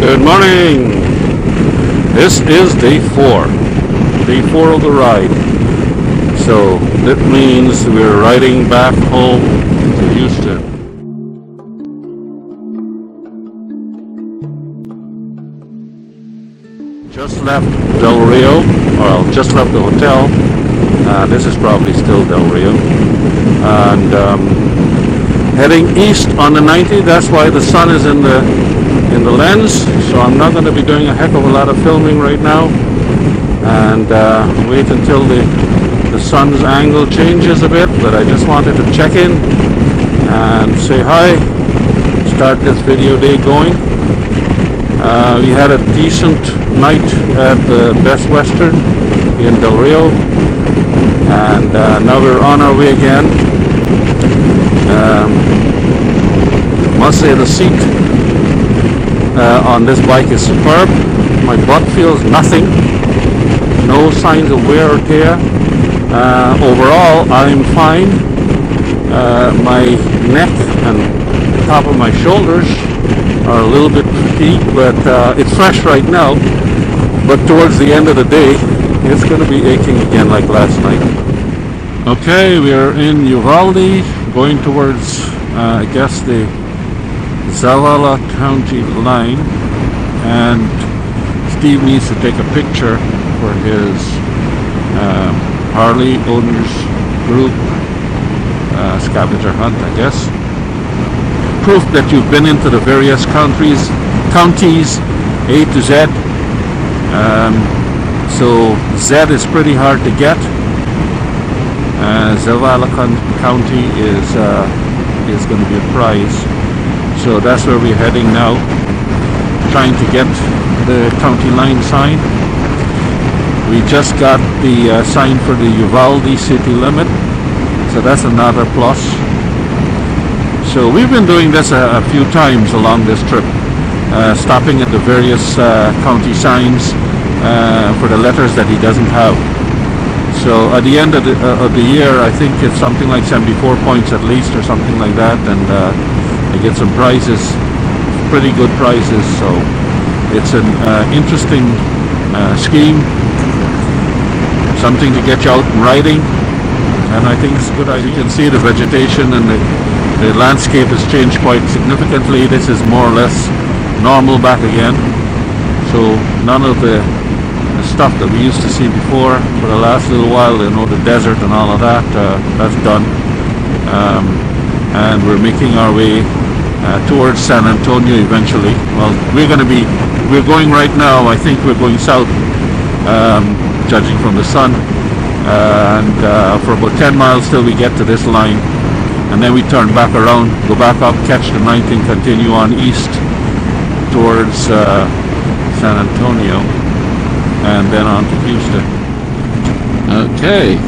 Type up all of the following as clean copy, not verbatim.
Good morning. This is day four of the ride. So that means we're riding back home to Houston. Just left Del Rio, or just left the hotel. This is probably still Del Rio. And heading east on the 90. That's why the sun is in the lens. So I'm not going to be doing a heck of a lot of filming right now. And wait until the sun's angle changes a bit. But I just wanted to check in and say hi. Start this video day going. We had a decent night at the Best Western in Del Rio, and now we're on our way again. Must say the seat on this bike is superb. My butt feels nothing, no signs of wear or tear. Overall, I'm fine. My neck and top of my shoulders are a little bit fatigued, but it's fresh right now. But towards the end of the day, it's going to be aching again like last night. Okay, we are in Uvalde, going towards, I guess, the Zavala County line. And Steve needs to take a picture for his Harley Owners Group scavenger hunt, I guess. Proof that you've been into the various counties A to Z. So Z is pretty hard to get. Zavala County is going to be a prize. So that's where we're heading now, trying to get the county line sign. We just got the sign for the Uvalde city limit, so that's another plus. So we've been doing this a few times along this trip, stopping at the various county signs for the letters that he doesn't have. So at the end of the year, I think it's something like 74 points at least, or something like that, and I get some prizes, pretty good prizes. So it's an interesting scheme, something to get you out and riding, and I think it's a good idea. You can see the vegetation and the landscape has changed quite significantly. This is more or less normal back again. So none of the stuff that we used to see before for the last little while, you know, the desert and all of that, that's done. And we're making our way towards San Antonio eventually. Well, we're going right now, I think we're going south, judging from the sun. And for about 10 miles till we get to this line. And then we turn back around, go back up, catch the 9th and continue on east towards San Antonio, and then on to Houston. Okay,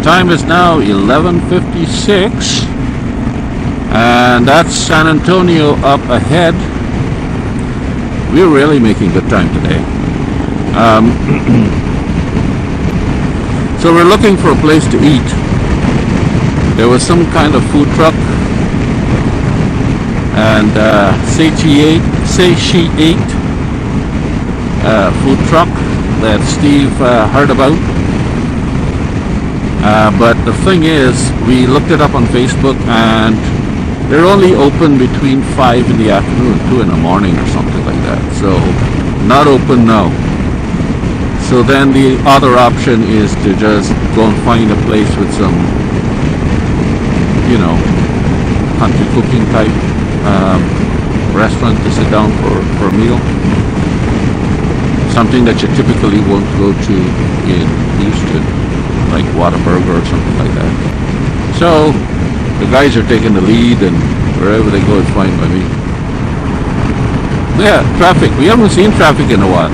time is now 11:56, and that's San Antonio up ahead. We're really making good time today. So we're looking for a place to eat. There was some kind of food truck, and satiate food truck that Steve heard about. But the thing is, we looked it up on Facebook, and they're only open between 5 in the afternoon and 2 in the morning or something like that. So not open now. So then the other option is to just go and find a place with some, you know, country cooking type restaurant to sit down for a meal. Something that you typically won't go to in Houston, like Whataburger or something like that. So the guys are taking the lead, and wherever they go, it's fine by me. Yeah, traffic. We haven't seen traffic in a while.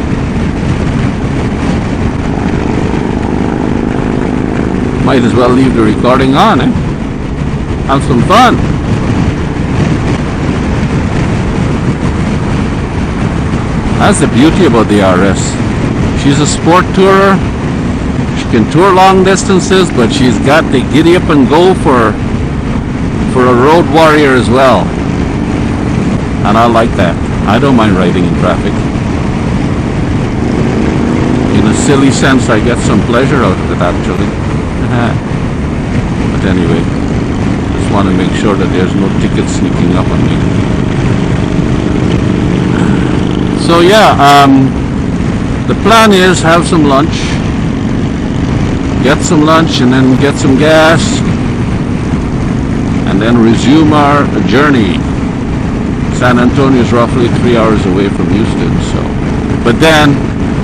Might as well leave the recording on, eh? Have some fun. That's the beauty about the RS. She's a sport tourer. She can tour long distances, but she's got the giddy up and go for a road warrior as well. And I like that. I don't mind riding in traffic. In a silly sense, I get some pleasure out of it, actually. But anyway, just want to make sure that there's no ticket sneaking up on me. So yeah, the plan is have some lunch, get some lunch, and then get some gas, and then resume our journey. San Antonio is roughly 3 hours away from Houston, so. But then,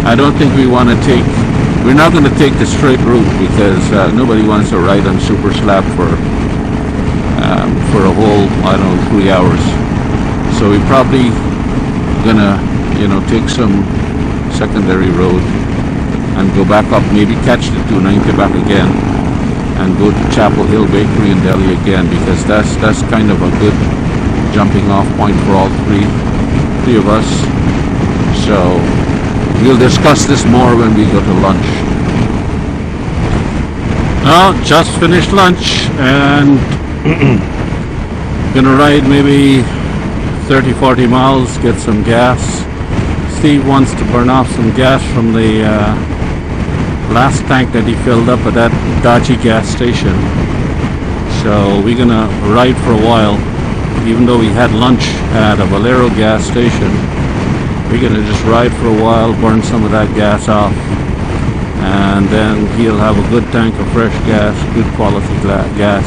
I don't think we're not going to take the straight route, because nobody wants to ride on Super Slab for a whole, I don't know, 3 hours. So we're probably gonna, take some secondary road and go back up, maybe catch the 290 back again, and go to Chapel Hill Bakery in Delhi again, because that's kind of a good jumping off point for all three of us. So we'll discuss this more when we go to lunch. Now, just finished lunch and gonna ride maybe 30-40 miles, get some gas. Steve wants to burn off some gas from the last tank that he filled up at that dodgy gas station. So we're gonna ride for a while, even though we had lunch at a Valero gas station. We're gonna just ride for a while, burn some of that gas off, and then he'll have a good tank of fresh gas, good quality gas,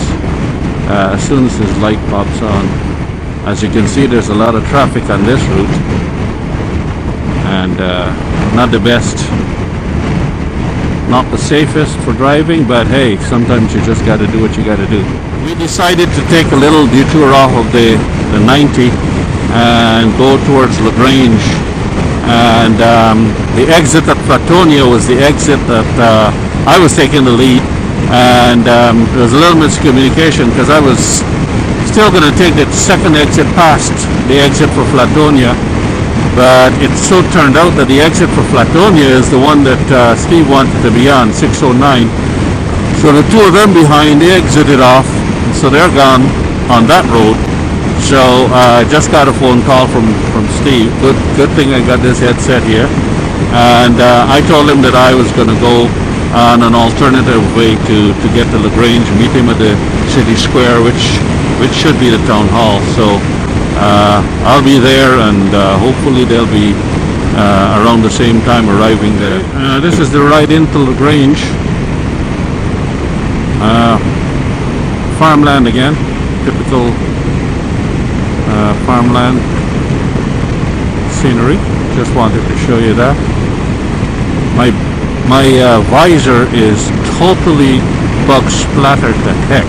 as soon as his light pops on. As you can see, there's a lot of traffic on this route, and not the best, not the safest for driving, but hey, sometimes you just got to do what you got to do. We decided to take a little detour off of the 90 and go towards LaGrange, and the exit at Flatonia was the exit that I was taking the lead, and there was a little miscommunication, because I was still going to take the second exit past the exit for Flatonia, but it so turned out that the exit for Flatonia is the one that Steve wanted to be on, 609. So the two of them behind, they exited off, so they're gone on that road. So I just got a phone call from Steve. Good thing I got this headset here, and I told him that I was going to go on an alternative way to get to LaGrange, meet him at the city square, which should be the town hall. So I'll be there, and hopefully they'll be around the same time arriving there. This is the ride into LaGrange. Farmland again, typical farmland scenery. Just wanted to show you that. My visor is totally bug splattered to heck.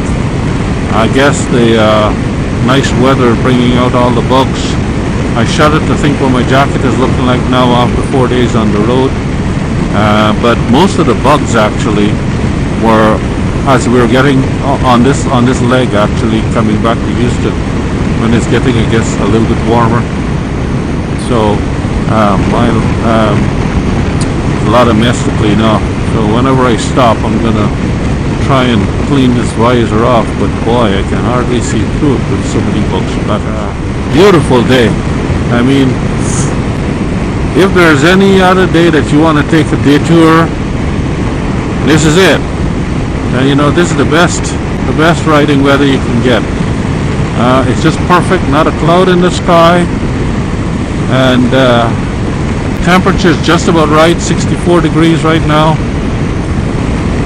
I guess the nice weather bringing out all the bugs. I shudder to think what my jacket is looking like now after 4 days on the road. But most of the bugs actually were as we were getting on this leg, actually coming back to Houston, when it's getting, I guess, a little bit warmer. So a lot of mess to clean off. So whenever I stop, I'm gonna try and clean this visor off, but boy, I can hardly see through it with so many bugs. But beautiful day. I mean, if there's any other day that you want to take a detour, this is it. And this is the best riding weather you can get. It's just perfect, not a cloud in the sky, and temperature's just about right, 64 degrees right now,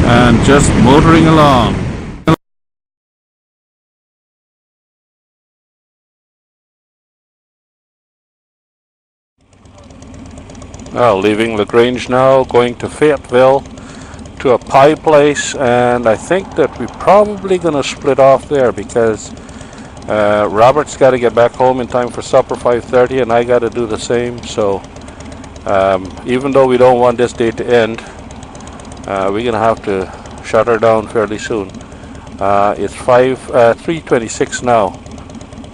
and just motoring along. Well, leaving LaGrange now, going to Fayetteville to a pie place, and I think that we're probably going to split off there, because Robert's got to get back home in time for supper, 5:30, and I got to do the same. So even though we don't want this day to end, we're going to have to shut her down fairly soon. It's 3:26 now.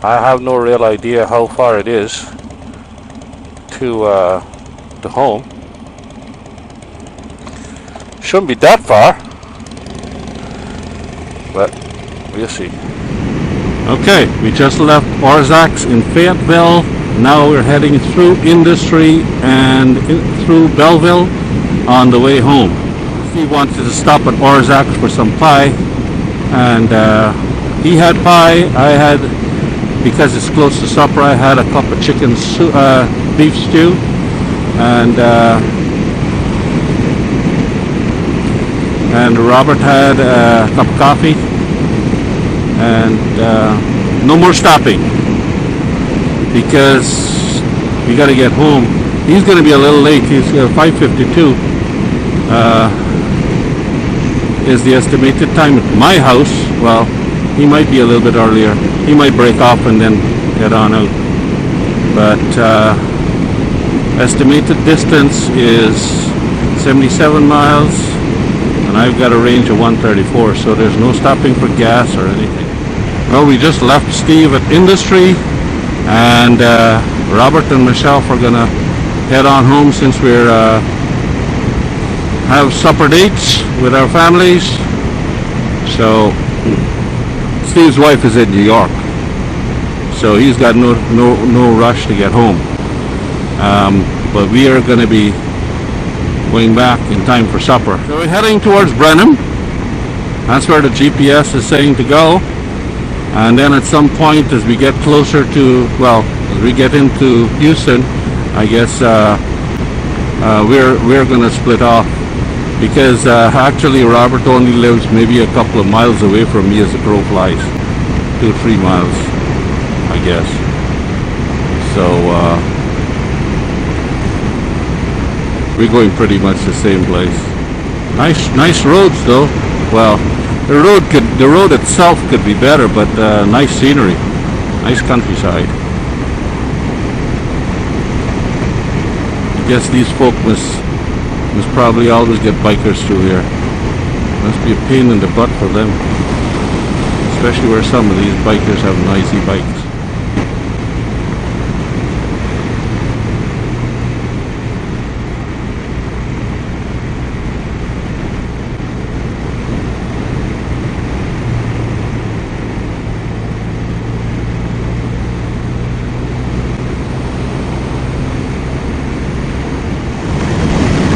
I have no real idea how far it is to home. Shouldn't be that far, but we'll see. Okay, we just left Orzak's in Fayetteville. Now we're heading through Industry and through Belleville on the way home. Steve wanted to stop at Orzac for some pie, and he had pie. I had, because it's close to supper, I had a cup of chicken beef stew, and Robert had a cup of coffee, and no more stopping because we got to get home. He's going to be a little late. He's 5:52 is the estimated time at my house. Well, he might be a little bit earlier. He might break off and then get on out. But estimated distance is 77 miles, and I've got a range of 134, so there's no stopping for gas or anything. Well, we just left Steve at Industry, and Robert and Michelle are gonna head on home since we're have supper dates with our families. So Steve's wife is in New York, so he's got no rush to get home. But we are going to be going back in time for supper. So we're heading towards Brenham. That's where the GPS is saying to go. And then at some point, as we get closer to, well, as we get into Houston, I guess we're going to split off, because actually Robert only lives maybe a couple of miles away from me as the crow flies. 2-3 miles, I guess. So we're going pretty much the same place. Nice roads though. Well, the road itself could be better, but nice scenery, nice countryside. I guess these folk must probably always get bikers through here. Must be a pain in the butt for them, especially where some of these bikers have noisy bikes.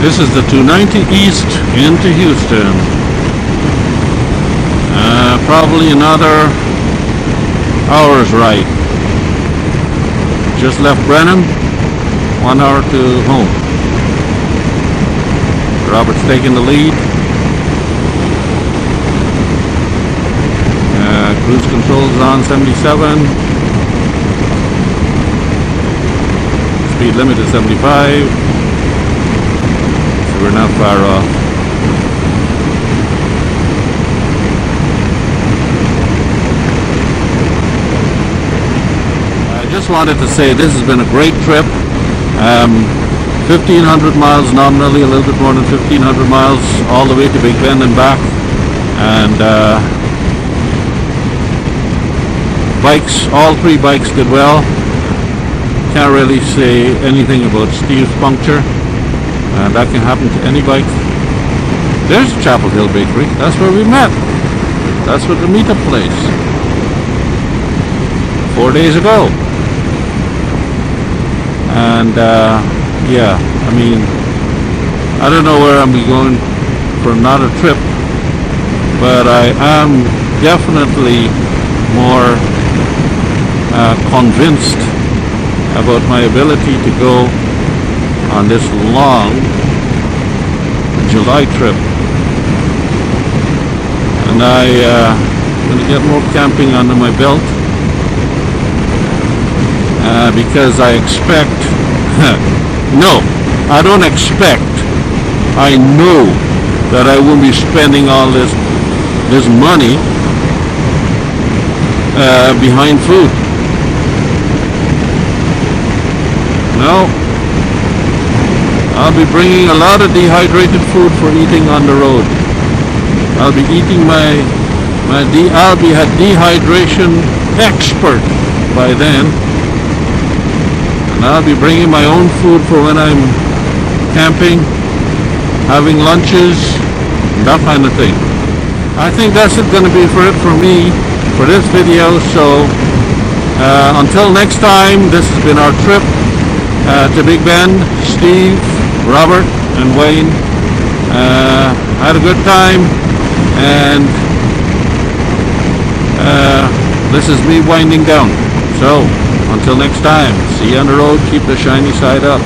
This is the 290 East into Houston. Probably another hour's ride. Just left Brenham, 1 hour to home. Robert's taking the lead. Cruise control is on 77. Speed limit is 75. We're not far off. I just wanted to say this has been a great trip. 1,500 miles nominally, a little bit more than 1,500 miles all the way to Big Bend and back. And bikes, all 3 bikes did well. Can't really say anything about Steve's puncture. That can happen to any bike. There's Chapel Hill Bakery. That's where we met. That's what the meetup place. 4 days ago. And yeah, I mean, I don't know where I'm going for another trip, but I am definitely more convinced about my ability to go on this long July trip. And I'm going to get more camping under my belt, because I expect no, I don't expect, I know that I won't be spending all this money behind food. No, I'll be bringing a lot of dehydrated food for eating on the road. I'll be eating I'll be a dehydration expert by then. And I'll be bringing my own food for when I'm camping, having lunches, that kind of thing. I think that's going to be for it for me, for this video. So Until next time, this has been our trip to Big Bend. Steve, Robert, and Wayne had a good time, and this is me winding down. So, until next time, see you on the road, keep the shiny side up.